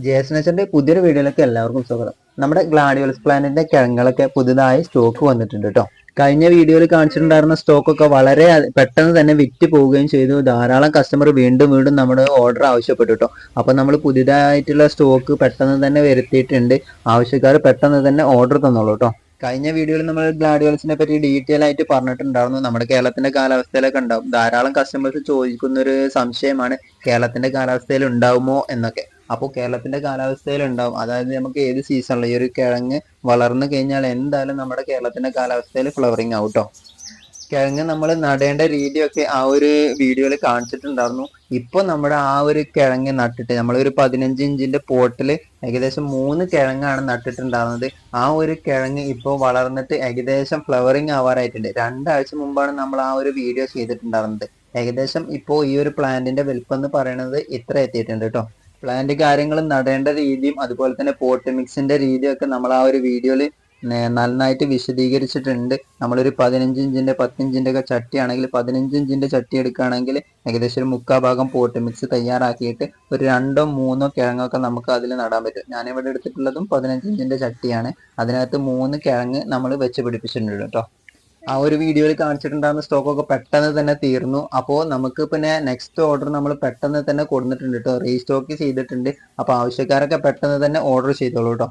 ജേസനച്ചന്റെ പുതിയൊരു വീഡിയോയിലേക്ക് എല്ലാവർക്കും സ്വാഗതം. നമ്മുടെ ഗ്ലാഡിയോലസ് പ്ലാന്റിന്റെ കിഴങ്ങുകളൊക്കെ പുതുതായി സ്റ്റോക്ക് വന്നിട്ടുണ്ട് കേട്ടോ. കഴിഞ്ഞ വീഡിയോയിൽ കാണിച്ചിട്ടുണ്ടായിരുന്ന സ്റ്റോക്കൊക്കെ വളരെ പെട്ടെന്ന് തന്നെ വിറ്റ് പോവുകയും ചെയ്തു. ധാരാളം കസ്റ്റമർ വീണ്ടും വീണ്ടും നമ്മുടെ ഓർഡർ ആവശ്യപ്പെട്ടു കേട്ടോ. അപ്പൊ നമ്മൾ പുതിയതായിട്ടുള്ള സ്റ്റോക്ക് പെട്ടെന്ന് തന്നെ വരുത്തിയിട്ടുണ്ട്. ആവശ്യക്കാർ പെട്ടെന്ന് തന്നെ ഓർഡർ തന്നോളൂ കേട്ടോ. കഴിഞ്ഞ വീഡിയോയിൽ നമ്മൾ ഗ്ലാഡിയോലസിനെ പറ്റി ഡീറ്റെയിൽ ആയിട്ട് പറഞ്ഞിട്ടുണ്ടായിരുന്നു. നമ്മുടെ കേരളത്തിന്റെ കാലാവസ്ഥയിലൊക്കെ ഉണ്ടാവും. ധാരാളം കസ്റ്റമേഴ്സ് ചോദിക്കുന്ന ഒരു സംശയമാണ് കേരളത്തിന്റെ കാലാവസ്ഥയിൽ ഉണ്ടാവുമോ എന്നൊക്കെ. അപ്പോൾ കേരളത്തിന്റെ കാലാവസ്ഥയിൽ ഉണ്ടാവും. അതായത് നമുക്ക് ഏത് സീസണിലും ഈ ഒരു കിഴങ്ങ് വളർന്നു കഴിഞ്ഞാൽ എന്തായാലും നമ്മുടെ കേരളത്തിന്റെ കാലാവസ്ഥയിൽ ഫ്ലവറിങ് ആവും ട്ടോ. കിഴങ്ങ് നമ്മൾ നടേണ്ട രീതിയൊക്കെ ആ ഒരു വീഡിയോയിൽ കാണിച്ചിട്ടുണ്ടായിരുന്നു. ഇപ്പൊ നമ്മുടെ ആ ഒരു കിഴങ്ങ് നട്ടിട്ട് നമ്മളൊരു 15 ഇഞ്ചിന്റെ പോട്ടിൽ ഏകദേശം 3 കിഴങ്ങാണ് നട്ടിട്ടുണ്ടായിരുന്നത്. ആ ഒരു കിഴങ്ങ് ഇപ്പോൾ വളർന്നിട്ട് ഏകദേശം ഫ്ലവറിങ് ആവാറായിട്ടുണ്ട്. 2 ആഴ്ച മുമ്പാണ് നമ്മൾ ആ ഒരു വീഡിയോ ചെയ്തിട്ടുണ്ടായിരുന്നത്. ഏകദേശം ഇപ്പോൾ ഈ ഒരു പ്ലാന്റിന്റെ വലിപ്പം എന്ന് പറയുന്നത് ഇത്ര എത്തിയിട്ടുണ്ട് കേട്ടോ. പ്ലാന്റ് കാര്യങ്ങളും നടേണ്ട രീതിയും അതുപോലെ തന്നെ പോട്ട് മിക്സിന്റെ രീതിയൊക്കെ നമ്മൾ ആ ഒരു വീഡിയോയിൽ നന്നായിട്ട് വിശദീകരിച്ചിട്ടുണ്ട്. നമ്മളൊരു 15 ഇഞ്ചിന്റെ 10 ഇഞ്ചിന്റെ ഒക്കെ ചട്ടിയാണെങ്കിൽ 15 ഇഞ്ചിന്റെ ചട്ടി എടുക്കുകയാണെങ്കിൽ ഏകദേശം ഒരു 3/4 ഭാഗം പോട്ട് മിക്സ് തയ്യാറാക്കിയിട്ട് ഒരു 2-3 കിഴങ്ങൊക്കെ നമുക്ക് അതിൽ നടാൻ പറ്റും. ഞാനിവിടെ എടുത്തിട്ടുള്ളതും 15 ഇഞ്ചിന്റെ ചട്ടിയാണ്. അതിനകത്ത് 3 കിഴങ്ങ് നമ്മൾ വെച്ച് പിടിപ്പിച്ചിട്ടുണ്ട് കേട്ടോ. ആ ഒരു വീഡിയോയിൽ കാണിച്ചിട്ടുണ്ടായിരുന്ന സ്റ്റോക്കൊക്കെ പെട്ടെന്ന് തന്നെ തീർന്നു. അപ്പോൾ നമുക്ക് പിന്നെ നെക്സ്റ്റ് ഓർഡർ നമ്മൾ പെട്ടെന്ന് തന്നെ കൊടുത്തിട്ടുണ്ട് കേട്ടോ. റീസ്റ്റോക്ക് ചെയ്തിട്ടുണ്ട്. അപ്പോൾ ആവശ്യക്കാരൊക്കെ പെട്ടെന്ന് തന്നെ ഓർഡർ ചെയ്തോളൂ കേട്ടോ.